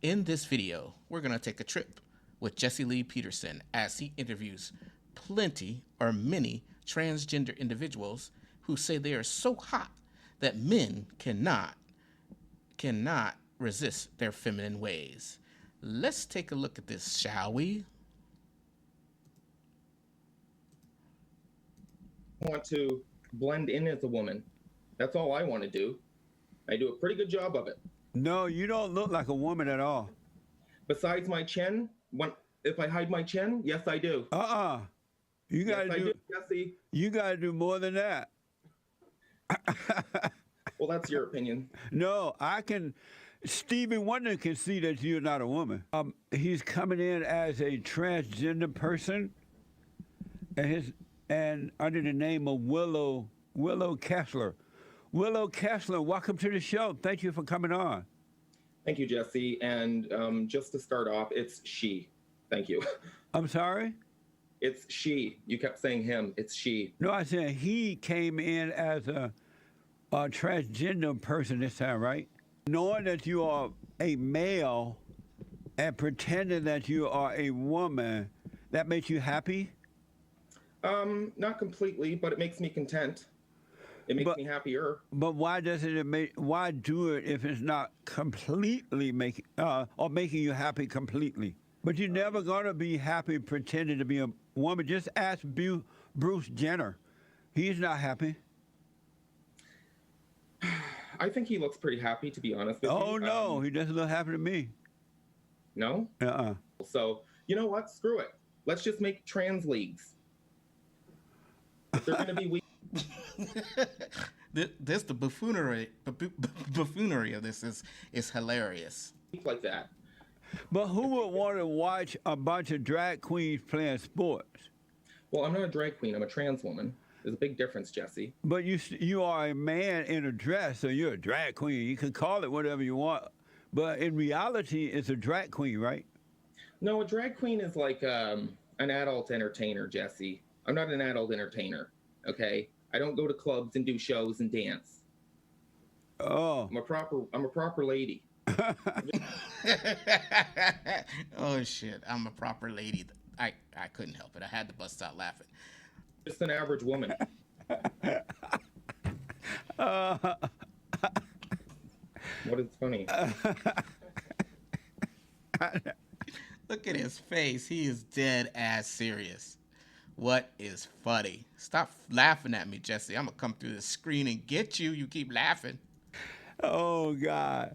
In this video, we're going to take a trip with Jesse Lee Peterson as he interviews plenty or many transgender individuals who say they are so hot that men cannot resist their feminine ways. Let's take a look at this, shall we? I want to blend in as a woman. That's all I want to do. I do a pretty good job of it. No, you don't look like a woman at all. Besides my chin, if I hide my chin, yes, I do. You gotta yes, do. I do, Jesse. You gotta do more than that. Well, that's your opinion. No, I can. Stevie Wonder can see that you're not a woman. He's coming in as a transgender person, and under the name of Willow Kessler. Willow Kessler, welcome to the show. Thank you for coming on. Thank you, Jesse. And just to start off, it's she. Thank you. I'm sorry? It's she. You kept saying him. It's she. No, I said he came in as a transgender person this time, right? Knowing that you are a male and pretending that you are a woman, that makes you happy? Not completely, but it makes me content. It makes me happier. But why doesn't it make? Why do it if it's not completely making you happy completely? But you're never gonna be happy pretending to be a woman. Just ask Bruce Jenner. He's not happy. I think he looks pretty happy, to be honest with you. Oh no, he doesn't look happy to me. No? So you know what? Screw it. Let's just make trans leagues. If they're gonna be weak. This the buffoonery of this is hilarious. Like that. But who would want to watch a bunch of drag queens playing sports? Well, I'm not a drag queen. I'm a trans woman. There's a big difference, Jesse. But you are a man in a dress, so you're a drag queen. You can call it whatever you want. But in reality, it's a drag queen, right? No, a drag queen is like an adult entertainer, Jesse. I'm not an adult entertainer, okay? I don't go to clubs and do shows and dance. Oh. I'm a proper lady. Oh shit! I'm a proper lady. I couldn't help it. I had to bust out laughing. Just an average woman. What is funny? Look at his face. He is dead ass serious. What is funny? Stop laughing at me, Jesse. I'm gonna come through the screen and get you. You keep laughing. Oh God.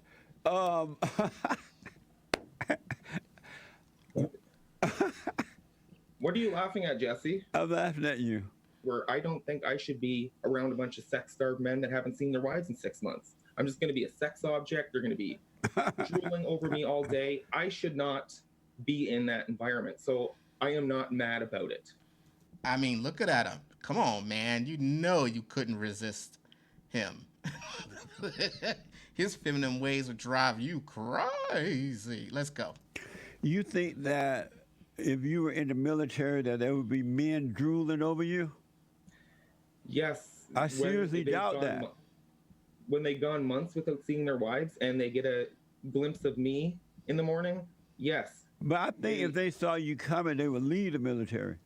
What are you laughing at, Jesse? I'm laughing at you. Where I don't think I should be around a bunch of sex-starved men that haven't seen their wives in 6 months. I'm just going to be a sex object. They're going to be drooling over me all day. I should not be in that environment. So I am not mad about it. I mean, look at him. Come on, man. You know you couldn't resist him. His feminine ways would drive you crazy. Let's go. You think that if you were in the military that there would be men drooling over you? Yes. I seriously doubt that. When they've gone months without seeing their wives and they get a glimpse of me in the morning, yes. But I think if they saw you coming, they would leave the military.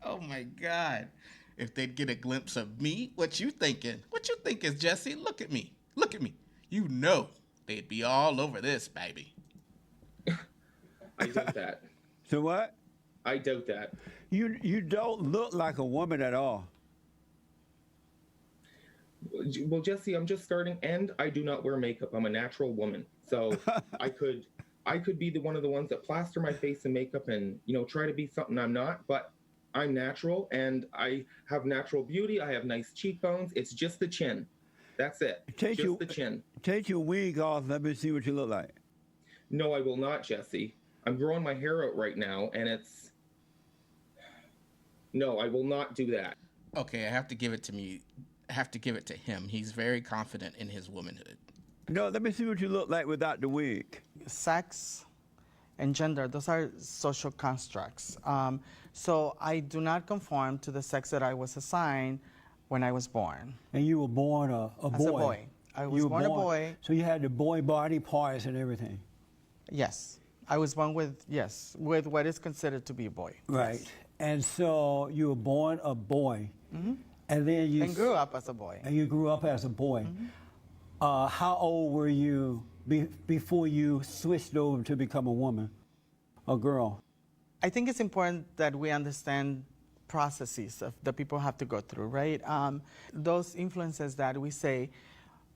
Oh my God. If they'd get a glimpse of me, what you thinking? What you thinking, Jesse? Look at me. Look at me. You know they'd be all over this, baby. I doubt that. So what? I doubt that. You don't look like a woman at all. Well, Jesse, I'm just starting, and I do not wear makeup. I'm a natural woman, so I could be one of the ones that plaster my face in makeup and try to be something I'm not. But I'm natural, and I have natural beauty. I have nice cheekbones. It's just the chin. That's it. Just the chin. Take your wig off. Let me see what you look like. No, I will not, Jesse. I'm growing my hair out right now, and it's... No, I will not do that. Okay, I have to give it to me. I have to give it to him. He's very confident in his womanhood. No, let me see what you look like without the wig. Sex and gender, those are social constructs. So I do not conform to the sex that I was assigned when I was born. And you were born a boy. As a boy. I was You were born a boy. So you had the boy body parts and everything. Yes. I was born with, yes, with what is considered to be a boy. Right. Yes. And so you were born a boy. And then you And grew up as a boy. And you grew up as a boy. How old were you before you switched over to become a woman, a girl? I think it's important that we understand processes that people have to go through, right? Those influences that we say,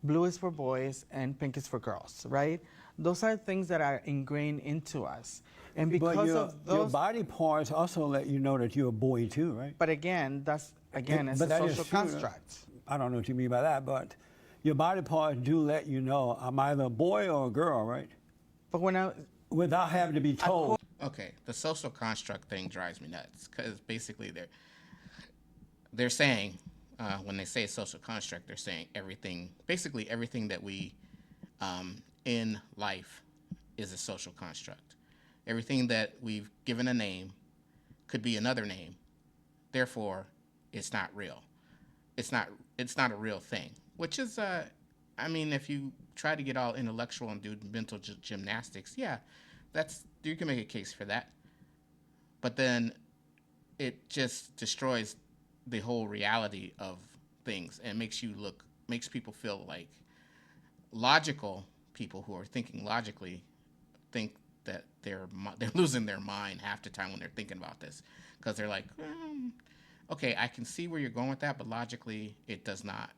blue is for boys and pink is for girls, right? Those are things that are ingrained into us. And because but of those... your body parts also let you know that you're a boy too, right? But again, it's But a that is social true. construct. I don't know what you mean by that, but your body parts do let you know I'm either a boy or a girl, right? But when I... Without having to be told. Okay, the social construct thing drives me nuts because basically they're saying when they say social construct, they're saying basically everything that we in life is a social construct. Everything that we've given a name could be another name. Therefore, it's not real. It's not a real thing. Which is, I mean, if you try to get all intellectual and do mental gymnastics, yeah, you can make a case for that. But then it just destroys the whole reality of things and makes people feel like logical people who are thinking logically think that they're losing their mind half the time when they're thinking about this, because they're like, okay, I can see where you're going with that, but logically it does not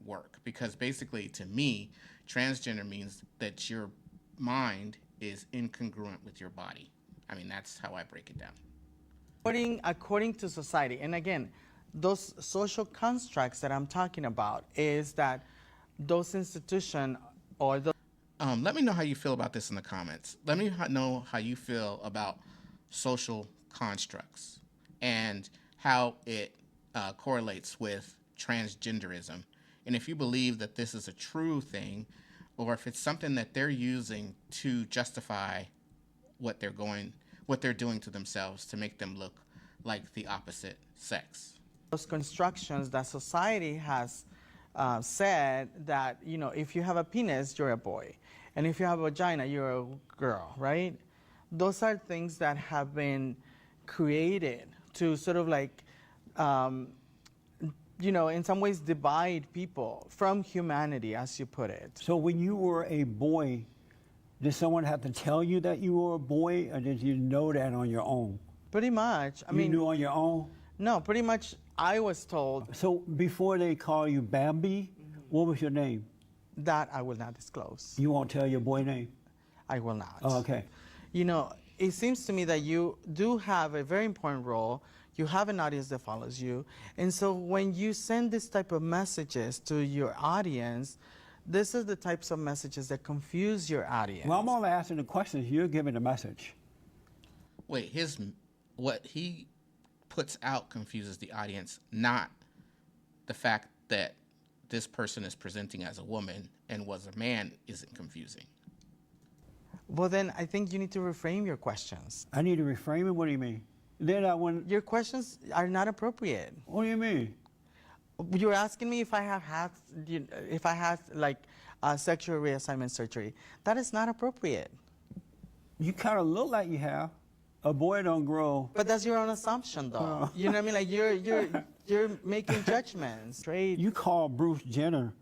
work, because basically to me, transgender means that your mind is incongruent with your body. I mean, that's how I break it down. According to society, and again, those social constructs that I'm talking about is that those institutions or those... Let me know how you feel about this in the comments. Let me know how you feel about social constructs and how it correlates with transgenderism. And if you believe that this is a true thing, or if it's something that they're using to justify what they're doing to themselves to make them look like the opposite sex. Those constructions that society has said that, you know, if you have a penis, you're a boy. And if you have a vagina, you're a girl, right? Those are things that have been created to sort of like, you know, in some ways divide people from humanity, as you put it. So when you were a boy, did someone have to tell you that you were a boy, or did you know that on your own? Pretty much. You knew on your own? No, pretty much I was told. So before they call you Bambi, what was your name? That I will not disclose. You won't tell your boy name? I will not. Oh, okay. You know, it seems to me that you do have a very important role. You have an audience that follows you. And so when you send this type of messages to your audience, this is the types of messages that confuse your audience. Well, I'm only asking the questions. You're giving the message. Wait, what he puts out confuses the audience, not the fact that this person is presenting as a woman and was a man isn't confusing. Well, then I think you need to reframe your questions. I need to reframe it? What do you mean? Then I want... Your questions are not appropriate. What do you mean? You're asking me if I have had like sexual reassignment surgery. That is not appropriate. You kind of look like you have. A boy don't grow. But that's your own assumption, though. You know what I mean? Like you're making judgments, right? You call Bruce Jenner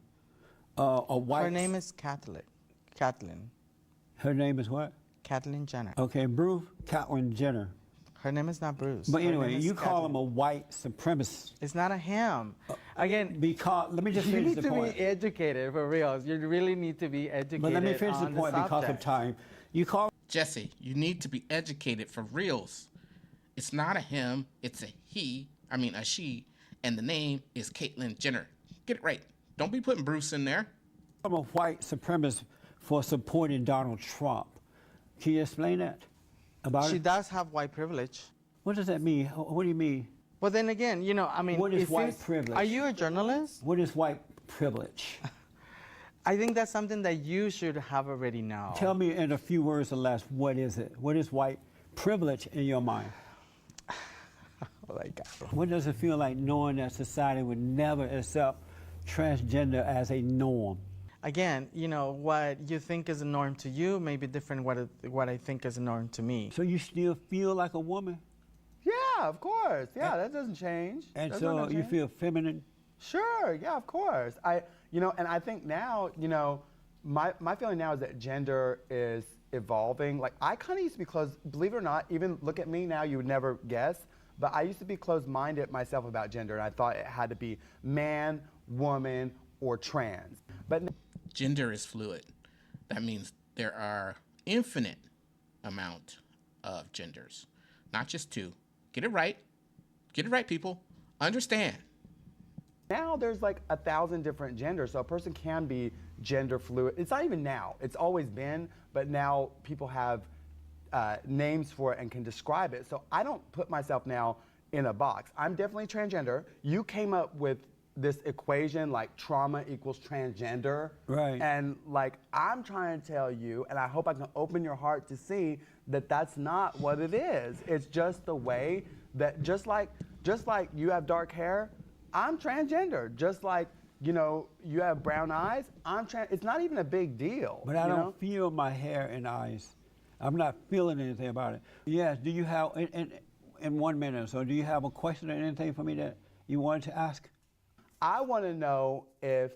a white... Her name is Kathleen. Her name is what? Kathleen Jenner. Okay, Bruce Kathleen Jenner. Her name is not Bruce. But Her anyway, name is you call Kathleen. him a white supremacist. It's not a him. Again, Because, let me just you finish need the to point. be educated, for real. You really need to be educated. But let me finish the on point because of subject. time. You call... Jesse, you need to be educated for reals. It's not a him, it's a she, and the name is Caitlyn Jenner. Get it right. Don't be putting Bruce in there. I'm a white supremacist for supporting Donald Trump. Can you explain that about She it? does have white privilege. What does that mean? What do you mean? Well, then again, you know, I mean, What is it white seems- privilege? Are you a journalist? What is white privilege? I think that's something that you should have already known. Tell me in a few words or less, what is it? What is white privilege in your mind? Oh my God. What does it feel like knowing that society would never accept transgender as a norm? again, what you think is a norm to you may be different what I think is a norm to me. So you still feel like a woman? Yeah, of course. Yeah, that doesn't change. And That's so not gonna you change. feel feminine? Sure, yeah, of course. And I think now, my feeling now is that gender is evolving. Like, I kind of used to be closed, believe it or not, even look at me now, you would never guess, but I used to be closed-minded myself about gender, and I thought it had to be man, woman, or trans. But Gender is fluid. That means there are infinite amount of genders, not just two. Get it right. Get it right, people. Understand. now there's like 1,000 different genders, so a person can be gender fluid. It's not even now, it's always been, but now people have names for it and can describe it. So I don't put myself now in a box. I'm definitely transgender. You came up with this equation like trauma equals transgender. Right. And like, I'm trying to tell you, and I hope I can open your heart to see that that's not what it is. It's just the way that just like you have dark hair, I'm transgender. Just like, you have brown eyes, I'm trans. It's not even a big deal. But I don't feel my hair and eyes. I'm not feeling anything about it. Yes, do you have, in 1 minute or so, do you have a question or anything for me that you wanted to ask? I want to know if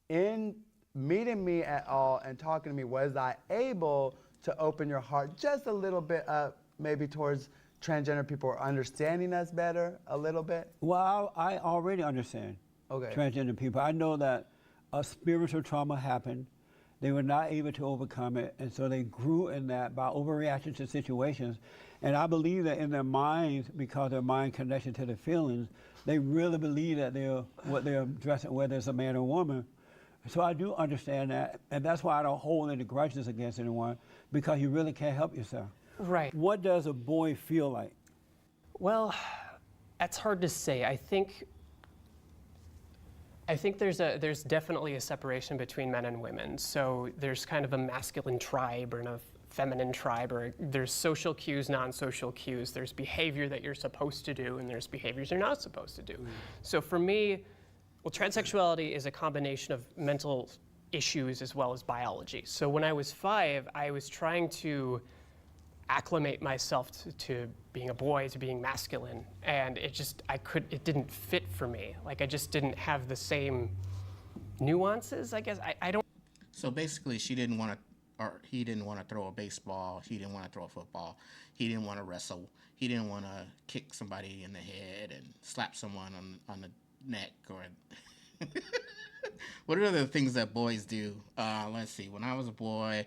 in meeting me at all and talking to me, was I able to open your heart just a little bit up, maybe towards transgender people, or understanding us better a little bit? Well, I already understand transgender people. I know that a spiritual trauma happened. They were not able to overcome it, and so they grew in that by overreacting to situations. And I believe that in their minds, because their mind connected to their feelings, they really believe that what they're addressing, whether it's a man or woman. So I do understand that, and that's why I don't hold any grudges against anyone, because you really can't help yourself. Right. What does a boy feel like? Well, that's hard to say. I think there's definitely a separation between men and women. So there's kind of a masculine tribe and a feminine tribe, or there's social cues, non-social cues. There's behavior that you're supposed to do, and there's behaviors you're not supposed to do. So for me, well, transsexuality is a combination of mental issues as well as biology. So when I was 5, I was trying to acclimate myself to being a boy, to being masculine, and it didn't fit for me. Like, I just didn't have the same nuances, I guess. I don't. So basically, she didn't want to, or he didn't want to throw a baseball. He didn't want to throw a football. He didn't want to wrestle. He didn't want to kick somebody in the head and slap someone on the neck, or what are the things that boys do? Let's see. When I was a boy,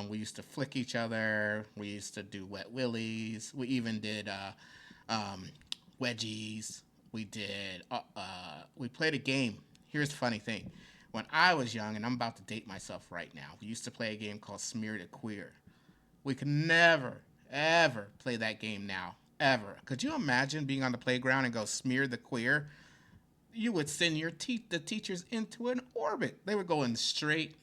we used to flick each other. We used to do wet willies. We even did wedgies. We played a game. Here's the funny thing. When I was young, and I'm about to date myself right now, we used to play a game called Smear the Queer. We could never, ever play that game now, ever. Could you imagine being on the playground and go, Smear the Queer? You would send the teachers into an orbit. They would go in straight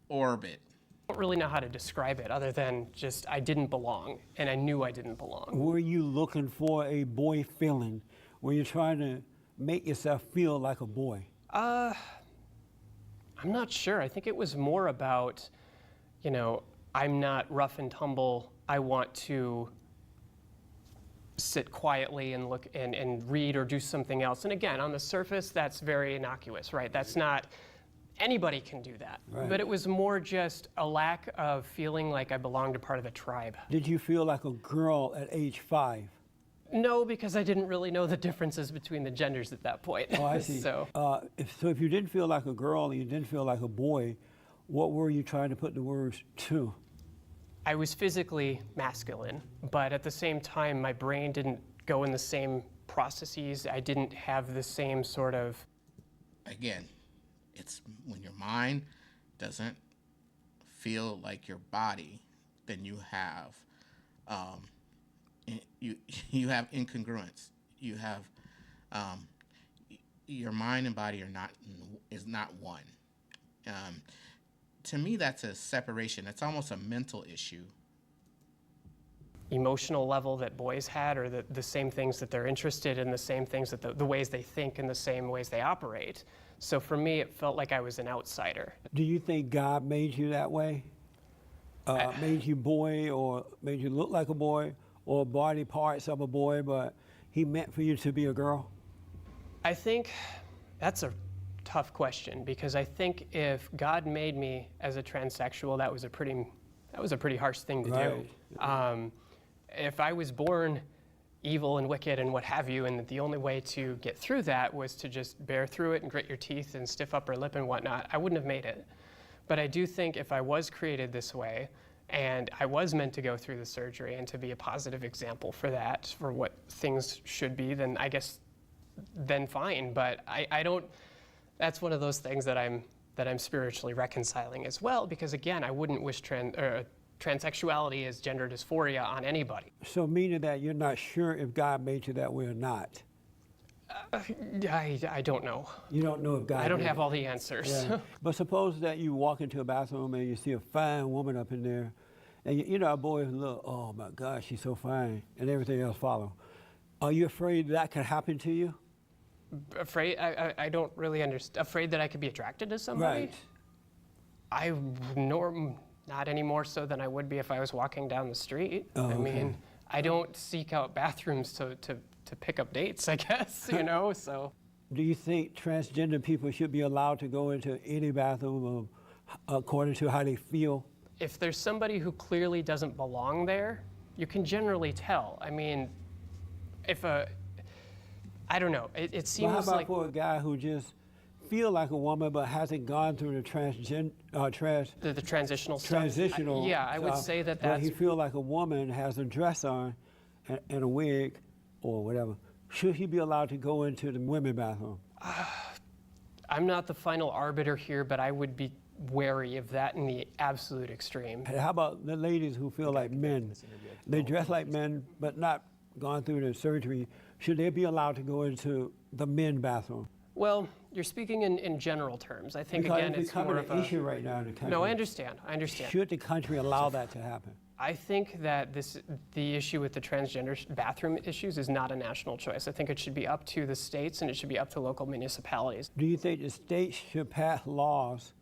orbit. I don't really know how to describe it other than just I didn't belong, and I knew I didn't belong. Were you looking for a boy feeling? Were you trying to make yourself feel like a boy? I'm not sure. I think it was more about, I'm not rough and tumble. I want to sit quietly and look and read or do something else. And again, on the surface, that's very innocuous, right? That's not, anybody can do that. Right. But it was more just a lack of feeling like I belonged to part of a tribe. Did you feel like a girl at age 5? No, because I didn't really know the differences between the genders at that point. Oh, I see. So if you didn't feel like a girl and you didn't feel like a boy, what were you trying to put the words to? I was physically masculine, but at the same time, my brain didn't go in the same processes. I didn't have the same sort of... Again, It's when your mind doesn't feel like your body, then you have you have incongruence. You have your mind and body is not one. To me, that's a separation. It's almost a mental issue. Emotional level that boys had, or the same things that they're interested in, the same things that the ways they think and the same ways they operate. So for me, it felt like I was an outsider. Do you think God made you that way? Made you boy, or made you look like a boy, or body parts of a boy, but he meant for you to be a girl? I think that's a tough question, because I think if God made me as a transsexual, that was a pretty harsh thing to do. If I was born evil and wicked and what have you, and that the only way to get through that was to just bear through it and grit your teeth and stiff upper lip and whatnot, I wouldn't have made it. But I do think if I was created this way, and I was meant to go through the surgery and to be a positive example for that, for what things should be, then I guess, then fine. But I don't, that's one of those things that I'm spiritually reconciling as well, because again, I wouldn't wish transsexuality as gender dysphoria on anybody. So meaning that you're not sure if God made you that way or not? I don't know. You don't know if God I don't did have it. all the answers. Yeah. But suppose that you walk into a bathroom and you see a fine woman up in there, and you know, a boy look, oh my gosh, she's so fine, and everything else follow. Are you afraid that could happen to you? Afraid? I don't really understand. Afraid that I could be attracted to somebody? Right. Not any more so than I would be if I was walking down the street. Oh, I okay. mean, I don't seek out bathrooms to pick up dates, I guess, you know, so. Do you think transgender people should be allowed to go into any bathroom according to how they feel? If there's somebody who clearly doesn't belong there, you can generally tell. I mean, I don't know, it seems Well, how about like. for a guy who just feel like a woman but hasn't gone through the The transitional stuff. transitional Yeah, I would stuff, say that but that's. he feel like a woman, has a dress on and a wig or whatever. Should he be allowed to go into the women's bathroom? I'm not the final arbiter here, but I would be wary of that in the absolute extreme. How about the ladies who feel like men? They dress like men but not gone through the surgery. Should they be allowed to go into the men's bathroom? Well, you're speaking in general terms. I think, Because again, it's it's more becoming of an a. issue right now in the country. No, I understand. Should the country allow that to happen? I think that the issue with the transgender bathroom issues is not a national choice. I think it should be up to the states and it should be up to local municipalities. Do you think the states should pass laws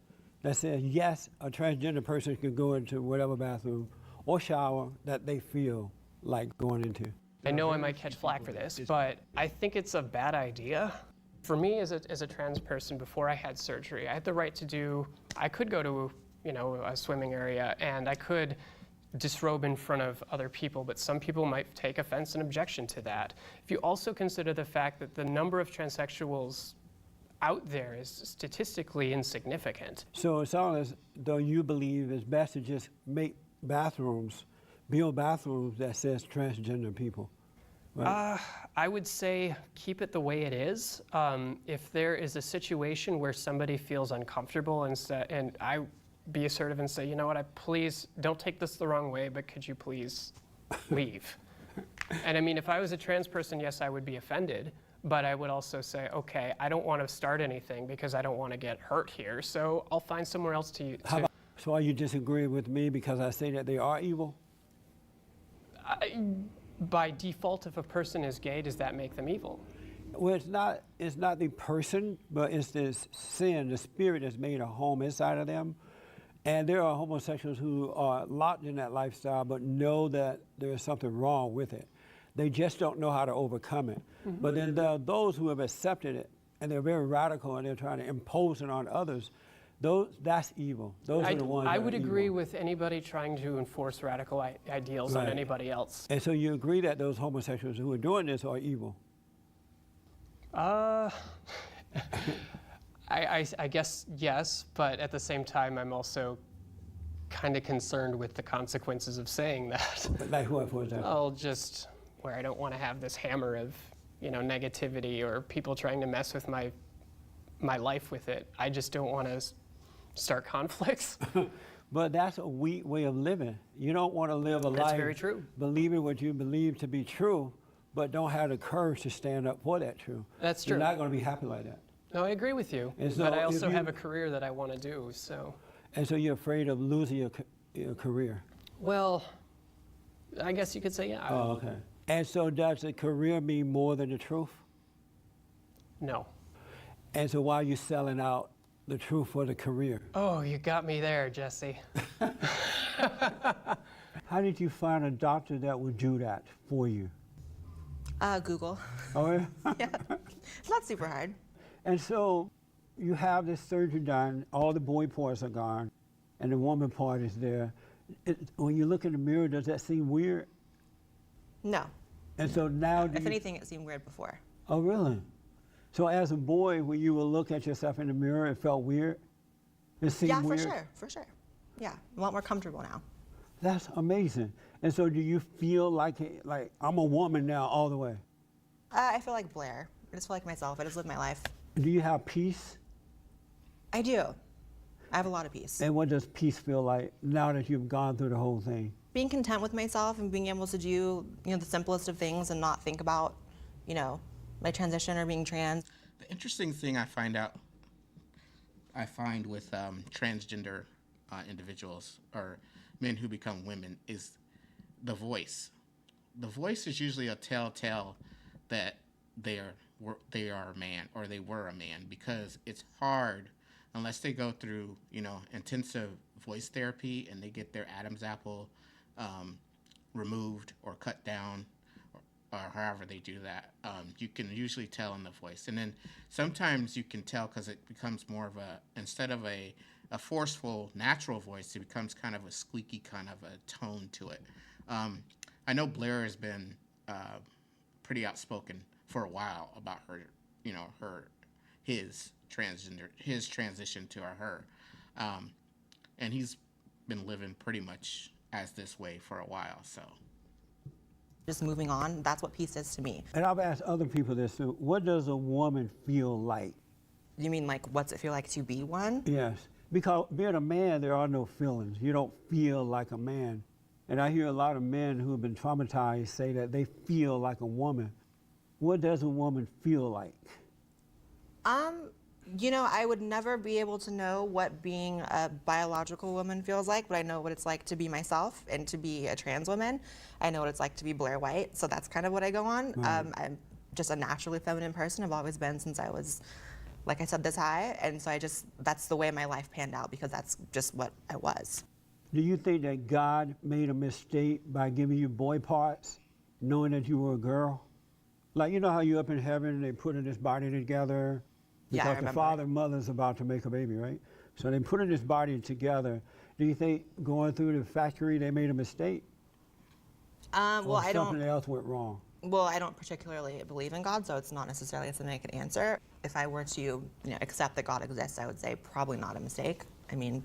that says, yes, a transgender person can go into whatever bathroom or shower that they feel like going into? I know I might catch flack for this, but I think it's a bad idea. For me, as a trans person, before I had surgery, I had the right to I could go to, you know, a swimming area and I could disrobe in front of other people, but some people might take offense and objection to that. If you also consider the fact that the number of transsexuals out there is statistically insignificant. So it sounds as though you believe it's best to just make bathrooms, build bathrooms that says transgender people. Right? I would say keep it the way it is. If there is a situation where somebody feels uncomfortable and I be assertive and say, you know what, please don't take this the wrong way, but could you please leave? And I mean, if I was a trans person, yes, I would be offended, but I would also say, okay, I don't want to start anything because I don't want to get hurt here, so I'll find somewhere else to. So are you disagreeing with me because I say that they are evil? By default, if a person is gay, does that make them evil? Well, it's not the person, but it's this sin, the spirit that's made a home inside of them. And there are homosexuals who are locked in that lifestyle but know that there's something wrong with it. They just don't know how to overcome it. Mm-hmm. But then there are those who have accepted it, and they're very radical, and they're trying to impose it on others. That's evil. Those are the ones I that would are agree evil. with anybody trying to enforce radical ideals on anybody else. And so you agree that those homosexuals who are doing this are evil? I guess yes, but at the same time, I'm also kind of concerned with the consequences of saying that. Like what, for example? Well, just where I don't want to have this hammer of, you know, negativity or people trying to mess with my life with it. I just don't want to start conflicts. But that's a weak way of living. You don't want to live a life That's very true. believing what you believe to be true, but don't have the courage to stand up for that truth. That's true. You're not going to be happy like that. No, I agree with you. And so but I if also you- have a career that I want to do, so. And so you're afraid of losing your career. Well, I guess you could say yeah. Oh, okay. And so does the career mean more than the truth? No. And so why are you selling out the truth for the career? Oh, you got me there, Jesse. How did you find a doctor that would do that for you? Google. Oh, yeah? Yeah. It's not super hard. And so you have this surgery done, all the boy parts are gone, and the woman part is there. When you look in the mirror, does that seem weird? No. And so now If anything, it seemed weird before. Oh, really? So as a boy, when you would look at yourself in the mirror, it felt weird? It seemed Yeah, weird? for sure. Yeah, a lot more comfortable now. That's amazing. And so do you feel like I'm a woman now all the way? I feel like Blair. I just feel like myself. I just live my life. Do you have peace? I do. I have a lot of peace. And what does peace feel like now that you've gone through the whole thing? Being content with myself and being able to do, the simplest of things and not think about, my transition or being trans. The interesting thing I find with transgender individuals or men who become women is the voice. The voice is usually a telltale that they are a man or they were a man, because it's hard unless they go through intensive voice therapy and they get their Adam's apple removed or cut down, or however they do that. You can usually tell in the voice, and then sometimes you can tell because it becomes more of instead of a forceful natural voice, it becomes kind of a squeaky kind of a tone to it. I know Blair has been pretty outspoken for a while about his transition to her, and he's been living pretty much as this way for a while. So Just moving on, that's what peace is to me. And I've asked other people this too. What does a woman feel like? You mean like, what's it feel like to be one? Yes. Because being a man, there are no feelings. You don't feel like a man. And I hear a lot of men who have been traumatized say that they feel like a woman. What does a woman feel like? I would never be able to know what being a biological woman feels like, but I know what it's like to be myself and to be a trans woman. I know what it's like to be Blair White, so that's kind of what I go on. Right. I'm just a naturally feminine person. I've always been since I was, like I said, this high, and so that's the way my life panned out because that's just what I was. Do you think that God made a mistake by giving you boy parts, knowing that you were a girl? Like, how you up in heaven and they put in this body together? Yeah, I Because the remember. father and mother's about to make a baby, right? So they put in this body together. Do you think going through the factory they made a mistake? Well, or I something don't. else went wrong? Well, I don't particularly believe in God, so it's not necessarily something I could answer. If I were to, accept that God exists, I would say probably not a mistake. I mean,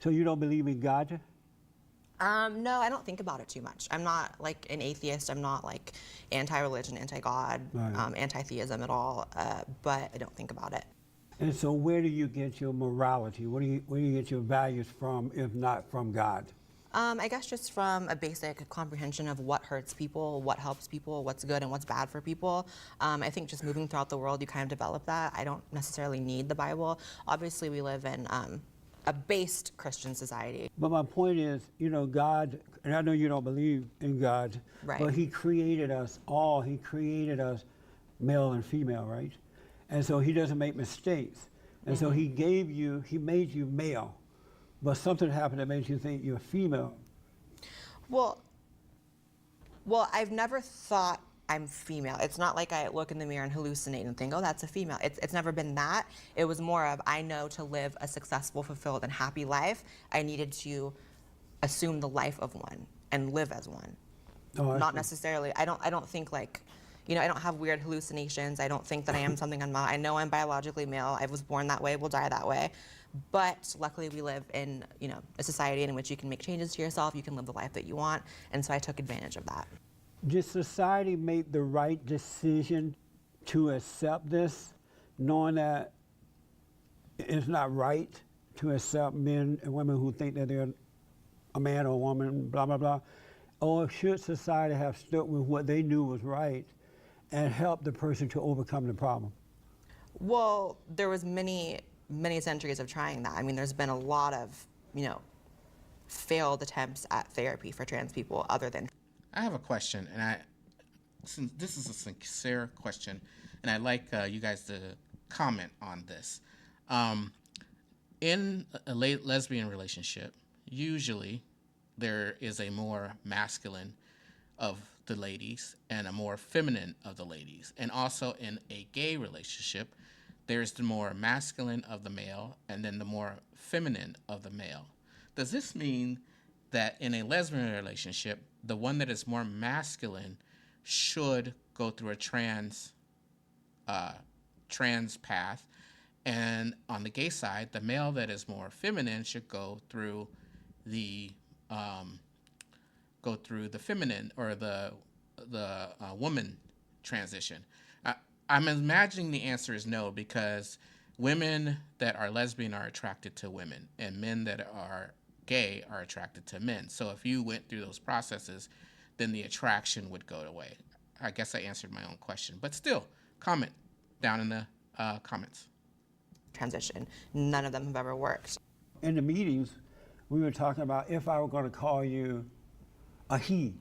So you don't believe in God? no, I don't think about it too much. I'm not like an atheist. I'm not like anti-religion, anti-God, Right. anti-theism at all. But I don't think about it. And so where do you get your morality? Where do you get your values from, if not from God? I guess just from a basic comprehension of what hurts people, what helps people, what's good and what's bad for people. I think just moving throughout the world, you kind of develop that. I don't necessarily need the Bible. Obviously, we live in a based Christian society. But my point is, God, and I know you don't believe in God, Right. but He created us all. He created us male and female, right? And so He doesn't make mistakes. And so He made you male. But something happened that made you think you're female. Well, I've never thought I'm female. It's not like I look in the mirror and hallucinate and think, oh, that's a female. It's never been that. It was more of, I know to live a successful, fulfilled, and happy life, I needed to assume the life of one and live as one. Oh, I Not see. necessarily. I don't think like, I don't have weird hallucinations. I don't think that I am something I'm not. I know I'm biologically male. I was born that way, will die that way. But luckily we live in, a society in which you can make changes to yourself, you can live the life that you want, and so I took advantage of that. Did society make the right decision to accept this, knowing that it's not right to accept men and women who think that they're a man or a woman, blah, blah, blah? Or should society have stood with what they knew was right and help the person to overcome the problem? Well, there was many centuries of trying that. I mean, there's been a lot of, failed attempts at therapy for trans people other than. I have a question, and since this is a sincere question, and I'd like you guys to comment on this. In a lesbian relationship, usually there is a more masculine of the ladies and a more feminine of the ladies. And also in a gay relationship, there's the more masculine of the male and then the more feminine of the male. Does this mean that in a lesbian relationship, the one that is more masculine should go through a trans path, and on the gay side, the male that is more feminine should go through the feminine or the woman transition? I'm imagining the answer is no, because women that are lesbian are attracted to women, and men that are gay are attracted to men. So if you went through those processes, then the attraction would go away. I guess I answered my own question, but still, comment down in the comments. Transition. None of them have ever worked. In the meetings, we were talking about if I were going to call you a he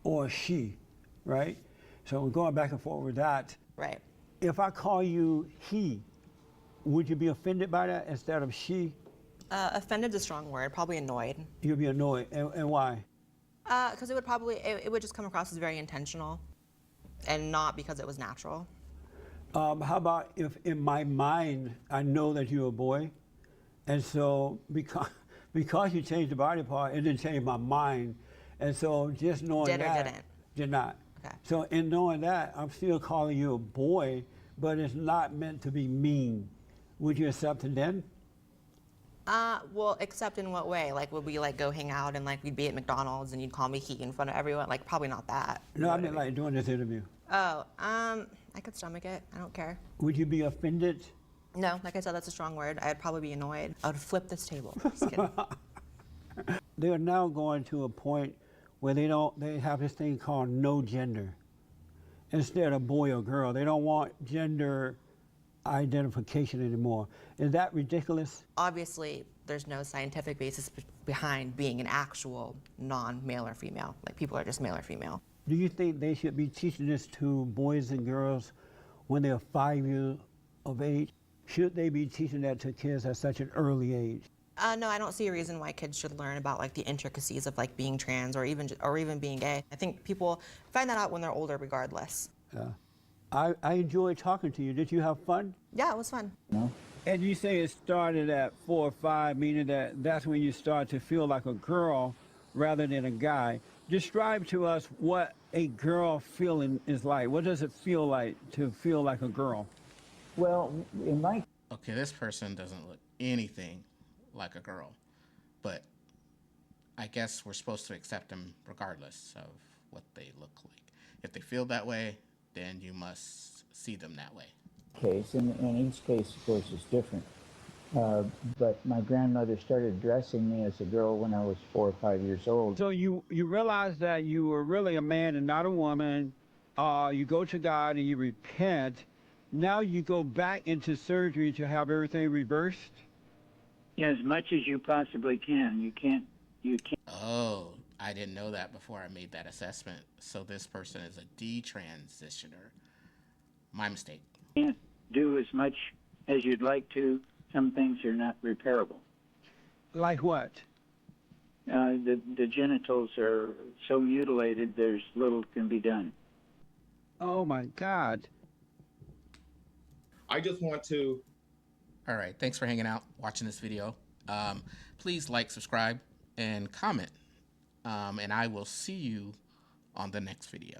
or a she, right? So we're going back and forth with that. Right. If I call you he, would you be offended by that instead of she? Offended is a strong word. Probably annoyed. You'd be annoyed, and why? Because it would just come across as very intentional, and not because it was natural. How about if in my mind I know that you're a boy, and so because you changed the body part, it didn't change my mind, and so just knowing Did or that didn't? did not. Okay. So in knowing that, I'm still calling you a boy, but it's not meant to be mean. Would you accept it then? Well, except in what way? Like, would we like go hang out and like we'd be at McDonald's and you'd call me he in front of everyone? Like, probably not that. No, I mean like doing this interview. Oh, I could stomach it. I don't care. Would you be offended? No, like I said, that's a strong word. I'd probably be annoyed. I would flip this table. Just kidding. They are now going to a point where they have this thing called no gender. Instead of boy or girl, they don't want gender identification anymore. Is that ridiculous? Obviously, there's no scientific basis behind being an actual non-male or female. Like, people are just male or female. Do you think they should be teaching this to boys and girls when they're 5 years of age? Should they be teaching that to kids at such an early age? No, I don't see a reason why kids should learn about like the intricacies of like being trans or even being gay. I think people find that out when they're older, regardless. Yeah. I enjoyed talking to you. Did you have fun? Yeah, it was fun. No. And you say it started at 4 or 5, meaning that's when you start to feel like a girl rather than a guy. Describe to us what a girl feeling is like. What does it feel like to feel like a girl? Well, in my Okay, this person doesn't look anything like a girl, but I guess we're supposed to accept them regardless of what they look like. If they feel that way, then you must see them that way. case, and each case, of course, is different. But my grandmother started dressing me as a girl when I was 4 or 5 years old. So you realize that you were really a man and not a woman. You go to God and you repent. Now you go back into surgery to have everything reversed? Yeah, as much as you possibly can. You can't. Oh, I didn't know that before I made that assessment. So this person is a detransitioner. My mistake. Can't do as much as you'd like to. Some things are not repairable. Like what? The genitals are so mutilated, there's little can be done. Oh my God. I just want to. All right, thanks for hanging out, watching this video. Please like, subscribe, and comment. And I will see you on the next video.